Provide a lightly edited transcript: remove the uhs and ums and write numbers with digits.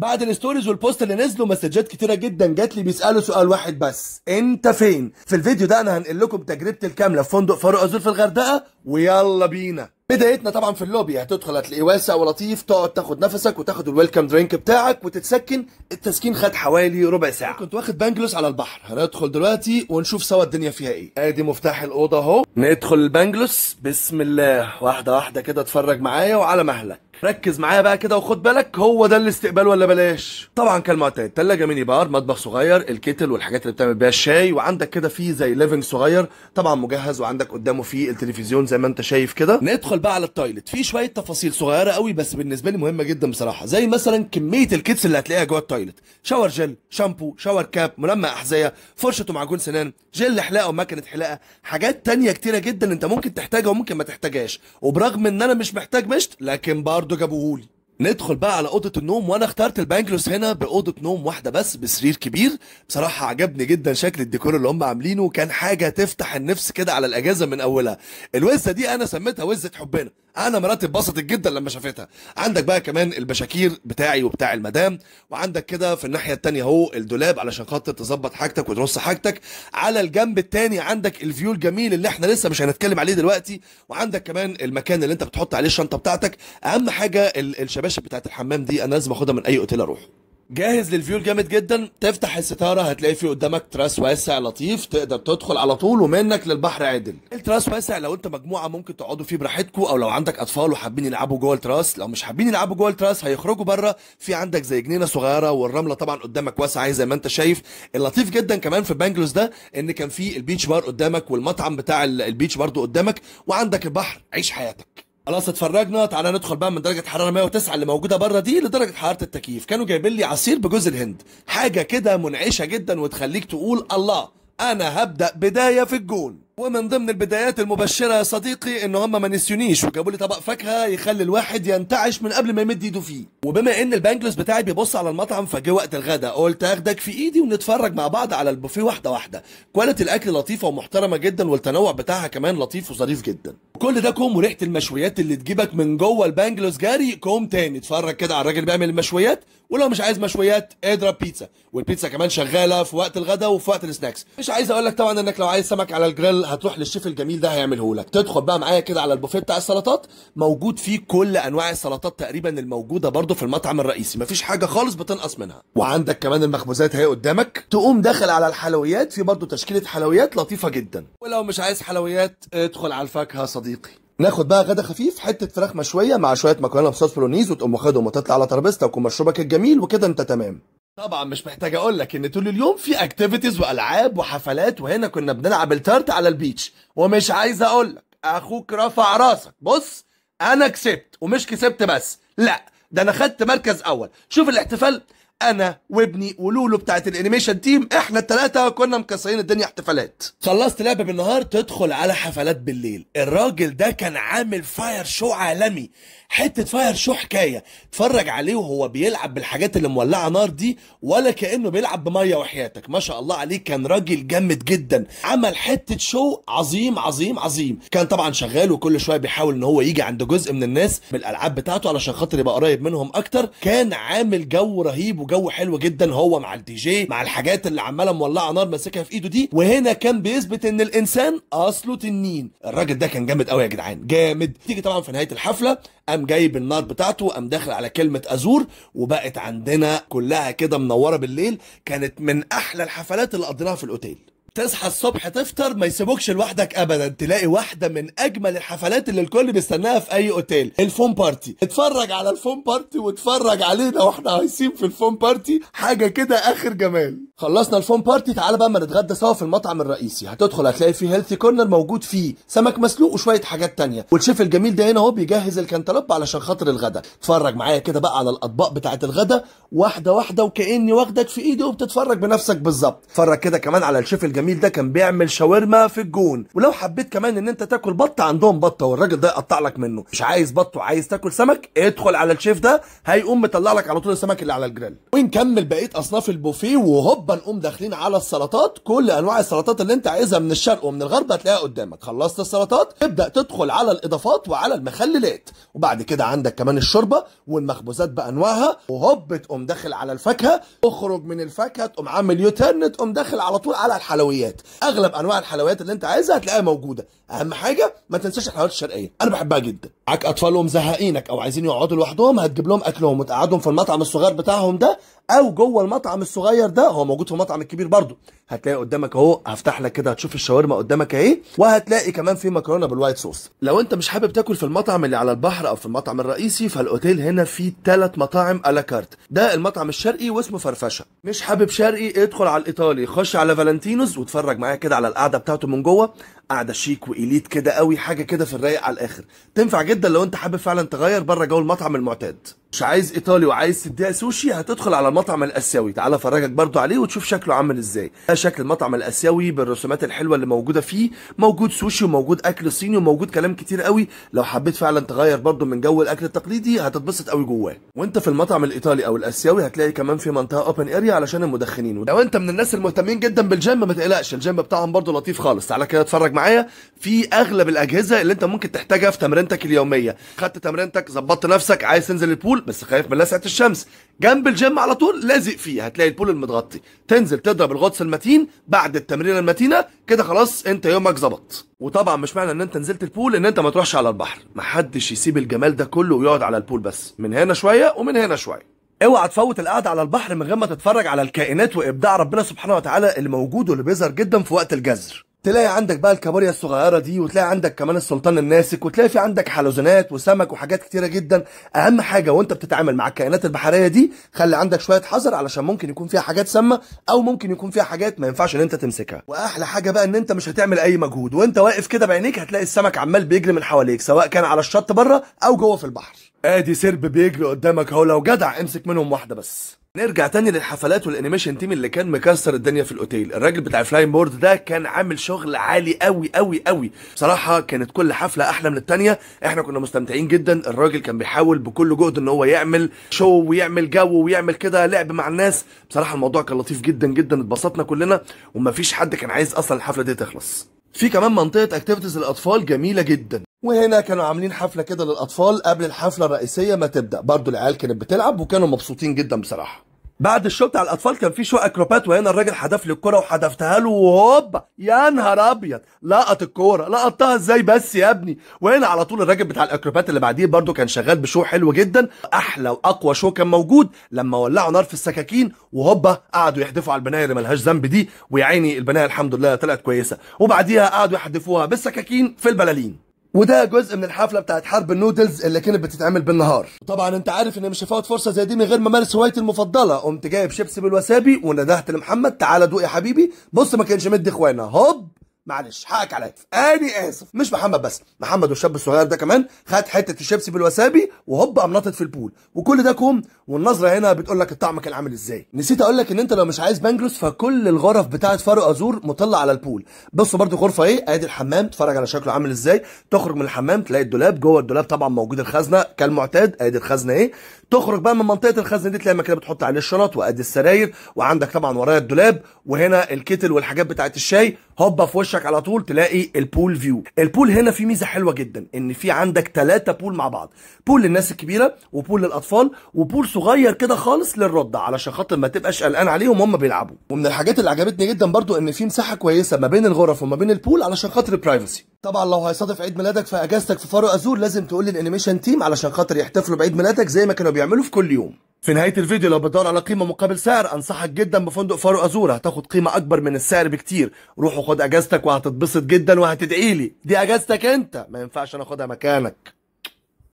بعد الستوريز والبوست اللي نزلوا مسجات كتيره جدا جات لي بيسالوا سؤال واحد بس: انت فين؟ في الفيديو ده انا هنقل لكم تجربتي الكامله في فندق فاروق ازور في الغردقه، ويلا بينا. بدايتنا طبعا في اللوبي، هتدخل هتلاقيه واسع ولطيف، تقعد تاخد نفسك وتاخد الويلكم درينك بتاعك وتتسكن. التسكين خد حوالي ربع ساعه. كنت واخد بانجلوس على البحر، هندخل دلوقتي ونشوف سوا الدنيا فيها ايه. ادي مفتاح الاوضه اهو، ندخل البانجلوس بسم الله، واحده واحده كده اتفرج معايا وعلى مهلك. ركز معايا بقى كده وخد بالك، هو ده الاستقبال ولا بلاش؟ طبعا كالمعتاد، تلاجه ميني بار، مطبخ صغير، الكيتل والحاجات اللي بتعمل بيها الشاي، وعندك كده فيه زي ليفنج صغير طبعا مجهز، وعندك قدامه فيه التلفزيون زي ما انت شايف كده. ندخل بقى على التويلت، فيه شويه تفاصيل صغيره قوي بس بالنسبه لي مهمه جدا بصراحه، زي مثلا كميه الكيتس اللي هتلاقيها جوه التويلت: شاور جل، شامبو، شاور كاب، ملمع احذيه، فرشه ومعجون سنان، جل حلاقه وماكينه حلاقه، حاجات تانية كتيره جدا انت ممكن تحتاجها وممكن ما تحتاجهاش، وبرغم ان انا مش محتاج مشط لكن برضه جابوهولي. ندخل بقى على اوضه النوم، وانا اخترت البانجلوس هنا باوضه نوم واحده بس بسرير كبير. بصراحه عجبني جدا شكل الديكور اللي هم عاملينه، كان حاجه تفتح النفس كده على الاجازه من اولها. الوزه دي انا سميتها وزه حبنا، انا مراتي اتبسطت جدا لما شافتها. عندك بقى كمان البشاكير بتاعي وبتاع المدام، وعندك كده في الناحيه الثانيه اهو الدولاب علشان خاطر تظبط حاجتك وترص حاجتك. على الجنب الثاني عندك الفيو الجميل اللي احنا لسه مش هنتكلم عليه دلوقتي، وعندك كمان المكان اللي انت بتحط عليه الشنطه بتاعتك. اهم حاجه الشباشب بتاعت الحمام دي انا لازم اخدها من اي اوتيل اروح. جاهز للفيو الجامد جدا. تفتح الستاره هتلاقي فيه قدامك تراس واسع لطيف، تقدر تدخل على طول ومنك للبحر عدل. التراس واسع، لو انت مجموعه ممكن تقعدوا فيه براحتكم، او لو عندك اطفال وحابين يلعبوا جوه التراس. لو مش حابين يلعبوا جوه التراس هيخرجوا بره، في عندك زي جنينه صغيره، والرمله طبعا قدامك واسعه زي ما انت شايف. اللطيف جدا كمان في البانجلوس ده ان كان فيه البيتش بار قدامك، والمطعم بتاع البيتش برضه قدامك، وعندك البحر. عيش حياتك. خلاص اتفرجنا، تعالى ندخل بقى من درجه حراره 109 اللي موجوده بره دي لدرجه حراره التكييف. كانوا جايبين لي عصير بجوز الهند، حاجه كده منعشه جدا وتخليك تقول الله انا هبدا بدايه في الجون. ومن ضمن البدايات المبشره يا صديقي ان هم ما نسيونيش وجابوا لي طبق فاكهه يخلي الواحد ينتعش من قبل ما يمد ايده فيه. وبما ان البانجلوس بتاعي بيبص على المطعم، فجه وقت الغداء قلت اخدك في ايدي ونتفرج مع بعض على البوفيه واحده واحده. كواليتي الاكل لطيفه ومحترمه جدا، والتنوع بتاعها كمان لطيف وظريف جدا. كل ده كوم، وريحه المشويات اللي تجيبك من جوه البانجلوس جاري كوم تاني. اتفرج كده على الراجل بيعمل المشويات، ولو مش عايز مشويات اضرب بيتزا، والبيتزا كمان شغاله في وقت الغداء وفي وقت السناكس. مش عايز اقول لك طبعا انك لو عايز سمك على الجريل هتروح للشيف الجميل ده هيعمله لك. تدخل بقى معايا كده على البوفيه بتاع السلطات، موجود فيه كل انواع السلطات تقريبا الموجوده برضو في المطعم الرئيسي، مفيش حاجه خالص بتنقص منها. وعندك كمان المخبوزات اهي قدامك. تقوم داخل على الحلويات، في برضو تشكيله حلويات لطيفه جدا. ولو مش عايز حلويات ادخل على الفاكهه صديقي. ناخد بقى غدا خفيف، حته فراخ مشويه مع شويه مكرونه بصوص بولونيز، وتقوم واخدهم وتطلع على ترابيزتك ومشروبك الجميل، وكده انت تمام. طبعا مش محتاج اقول لك ان طول اليوم في اكتيفيتيز والعاب وحفلات، وهنا كنا بنلعب التارت على البيتش. ومش عايز اقول لك اخوك رفع راسك. بص انا كسبت، ومش كسبت بس، لا ده انا خدت مركز اول. شوف الاحتفال، انا وابني ولولو بتاعت الانيميشن تيم، احنا الثلاثه كنا مكسرين الدنيا احتفالات. خلصت لعب بالنهار، تدخل على حفلات بالليل. الراجل ده كان عامل فاير شو عالمي، حته فاير شو حكايه. اتفرج عليه وهو بيلعب بالحاجات اللي مولعه نار دي، ولا كانه بيلعب بميه. وحياتك ما شاء الله عليه، كان راجل جامد جدا. عمل حته شو عظيم عظيم عظيم. كان طبعا شغال وكل شويه بيحاول ان هو يجي عند جزء من الناس بالالعاب بتاعته علشان خاطر يبقى قريب منهم اكتر. كان عامل جو رهيب وجو حلو جدا، هو مع الدي جي مع الحاجات اللي عماله مولعه نار ماسكها في ايده دي. وهنا كان بيثبت ان الانسان اصله تنين. الراجل ده كان جامد قوي يا جدعان، جامد. تيجي طبعا في نهايه الحفله قام جايب النار بتاعته، قام داخل على كلمه ازور، وبقت عندنا كلها كده منوره بالليل. كانت من احلى الحفلات اللي قضيناها في الاوتيل. تصحى الصبح تفطر ما يسيبوكش لوحدك ابدا، تلاقي واحده من اجمل الحفلات اللي الكل بيستناها في اي اوتيل، الفون بارتي. اتفرج على الفون بارتي واتفرج علينا واحنا هايصين في الفون بارتي، حاجه كده اخر جمال. خلصنا الفون بارتي، تعالى بقى ما نتغدى سوا في المطعم الرئيسي. هتدخل هتلاقي فيه هيلثي كورنر موجود فيه سمك مسلوق وشويه حاجات تانية، والشيف الجميل ده هنا اهو بيجهز الكنتالوب علشان خاطر الغدا. اتفرج معايا كده بقى على الاطباق بتاعه الغدا واحده واحده، وكاني واخدك في ايدي وبتتفرج بنفسك بالظبط. اتفرج كده كمان على الشيف الجميل الجميل ده كان بيعمل شاورما في الجون. ولو حبيت كمان ان انت تاكل بط عندهم بطه والراجل ده يقطع لك منه. مش عايز بط وعايز تاكل سمك، ادخل على الشيف ده هيقوم مطلع لك على طول السمك اللي على الجريل. ونكمل بقيه اصناف البوفيه وهوبا نقوم داخلين على السلطات. كل انواع السلطات اللي انت عايزها من الشرق ومن الغرب هتلاقيها قدامك. خلصت السلطات تبدا تدخل على الاضافات وعلى المخللات، وبعد كده عندك كمان الشوربه والمخبوزات بانواعها، وهوب تقوم داخل على الفاكهه، تخرج من الفاكهه تقوم عامل يوترن تقوم داخل على طول على الحلويات. اغلب انواع الحلويات اللي انت عايزها هتلاقيها موجوده. اهم حاجه ما تنساش الحلويات الشرقيه، انا بحبها جدا. معاك اطفال ومزهقينك او عايزين يقعدوا لوحدهم، هتجيب لهم اكلهم وتقعدهم في المطعم الصغير بتاعهم ده، او جوه المطعم الصغير ده هو موجود في المطعم الكبير برضو. هتلاقي قدامك اهو، هفتح لك كده هتشوف الشاورما قدامك اهي، وهتلاقي كمان في مكرونه بالوايت صوص. لو انت مش حابب تاكل في المطعم اللي على البحر او في المطعم الرئيسي، فالاوتيل هنا فيه 3 مطاعم الا كارت. ده المطعم الشرقي واسمه فرفشه. مش حابب شرقي، ادخل على الايطالي، خش على فالنتينوز واتفرج معايا كده على القعده بتاعته من جوه. قاعده شيك واليت كده قوي، حاجه كده في الرايق على الاخر. تنفع جدا لو انت حابب فعلا تغير بره جو المطعم المعتاد. مش عايز ايطالي وعايز تديها سوشي، هتدخل على المطعم الاسيوي. تعال افرجك برضو عليه وتشوف شكله عامل ازاي. ده شكل المطعم الاسيوي بالرسومات الحلوه اللي موجوده فيه. موجود سوشي وموجود اكل صيني وموجود كلام كتير قوي. لو حبيت فعلا تغير برضو من جو الاكل التقليدي هتتبسط قوي جواه. وانت في المطعم الايطالي او الاسيوي هتلاقي كمان في منطقه اوبن اريا علشان المدخنين. ولو انت من الناس المهتمين جدا بالجيم ما تقلقش، الجيم بتاعهم برضو لطيف خالص. تعالى كده اتفرج معايا في اغلب الاجهزه اللي انت ممكن تحتاجها في تمرينتك اليوميه. خدت تمرينتك، ظبطت نفسك، عايز تنزل البول بس خايف من لسعه الشمس، جنب الجيم على طول لازق فيه هتلاقي البول المتغطي. تنزل تضرب الغطس المتين بعد التمرين المتينه كده، خلاص انت يومك ظبط. وطبعا مش معنى ان انت نزلت البول ان انت ما تروحش على البحر. محدش يسيب الجمال ده كله ويقعد على البول بس، من هنا شويه ومن هنا شويه. اوعى تفوت القعده على البحر من غير ما تتفرج على الكائنات وابداع ربنا سبحانه وتعالى اللي موجود واللي بيظهر جدا في وقت الجزر. تلاقي عندك بقى الكابوريا الصغيره دي، وتلاقي عندك كمان السلطان الناسك، وتلاقي في عندك حلزونات وسمك وحاجات كتيره جدا. اهم حاجه وانت بتتعامل مع الكائنات البحريه دي خلي عندك شويه حذر، علشان ممكن يكون فيها حاجات سامه او ممكن يكون فيها حاجات ما ينفعش ان انت تمسكها. واحلى حاجه بقى ان انت مش هتعمل اي مجهود، وانت واقف كده بعينيك هتلاقي السمك عمال بيجري من حواليك، سواء كان على الشط بره او جوه في البحر. ادي سرب بيجري قدامك اهو، لو جدع امسك منهم واحده بس. نرجع تاني للحفلات والانيميشن تيم اللي كان مكسر الدنيا في الاوتيل. الراجل بتاع الفلاين بورد ده كان عامل شغل عالي قوي قوي قوي بصراحه. كانت كل حفله احلى من التانيه، احنا كنا مستمتعين جدا. الراجل كان بيحاول بكل جهد ان هو يعمل شو ويعمل جو ويعمل كده لعب مع الناس. بصراحه الموضوع كان لطيف جدا جدا، اتبسطنا كلنا ومفيش حد كان عايز اصلا الحفله دي تخلص. في كمان منطقه اكتيفيتيز للاطفال جميله جدا، وهنا كانوا عاملين حفله كده للاطفال قبل الحفله الرئيسيه ما تبدا. برضو العيال كانت بتلعب وكانوا مبسوطين جدا بصراحه. بعد الشو بتاع الاطفال كان في شو اكروبات، وهنا الراجل حدف لي الكوره وحدفتها له وهوبا يا نهار ابيض لقط الكوره. لقطتها ازاي بس يا ابني؟ وهنا على طول الراجل بتاع الاكروبات اللي بعديه برده كان شغال بشو حلو جدا. احلى واقوى شو كان موجود لما ولعوا نار في السكاكين وهوبا قعدوا يحدفوا على البنايه اللي ملهاش ذنب دي، ويا عيني البنايه الحمد لله طلعت كويسه. وبعديها قعدوا يحدفوها بالسكاكين في البلالين. وده جزء من الحفله بتاعت حرب النودلز اللي كانت بتتعمل بالنهار. طبعا انت عارف ان مش هفوت فرصه زي دي من غير ما امارس هوايتي المفضله. قمت جايب شيبسي بالوسابي وندهت لمحمد تعالى دوق يا حبيبي. بص ما كانش مدي اخوانا، هوب معلش حقك عليا، اني اسف. مش محمد بس، محمد والشاب الصغير ده كمان خد حته الشيبسي بالوسابي وهوب قام نطت في البول. وكل ده كوم، والنظره هنا بتقول لك الطعم كان عامل ازاي. نسيت اقول لك ان انت لو مش عايز بانجلوس فكل الغرف بتاعه فاروق ازور مطله على البول. بص برده غرفه ايه، ادي الحمام، اتفرج على شكله عامل ازاي. تخرج من الحمام تلاقي الدولاب، جوه الدولاب طبعا موجود الخزنه كالمعتاد، ادي الخزنه ايه. تخرج بقى من منطقه الخزنه دي تلاقي مكان بتحط عليه الشنط، وادي السراير، وعندك طبعا ورايا الدولاب، وهنا الكتل والحاجات بتاعه الشاي. هوبا في وشك على طول تلاقي البول فيو. البول هنا في ميزه حلوه جدا، ان في عندك 3 بول مع بعض، بول للناس الكبيره وبول للاطفال وبول صغير كده خالص للرضع، علشان خاطر ما تبقاش قلقان عليهم هم بيلعبوا. ومن الحاجات اللي عجبتني جدا برضو ان في مساحه كويسه ما بين الغرف وما بين البول علشان خاطر البرايفسي. طبعا لو هيصادف عيد ميلادك في اجازتك في فاروق ازور لازم تقول للانيميشن تيم علشان خاطر يحتفلوا بعيد ميلادك زي ما كانوا بيعملوا في كل يوم. في نهايه الفيديو لو بتدور على قيمه مقابل سعر انصحك جدا بفندق فاروق ازور، هتاخد قيمه اكبر من السعر بكتير. روح وخد اجازتك وهتتبسط جدا وهتدعي لي. دي اجازتك انت، ما ينفعش انا اخدها مكانك.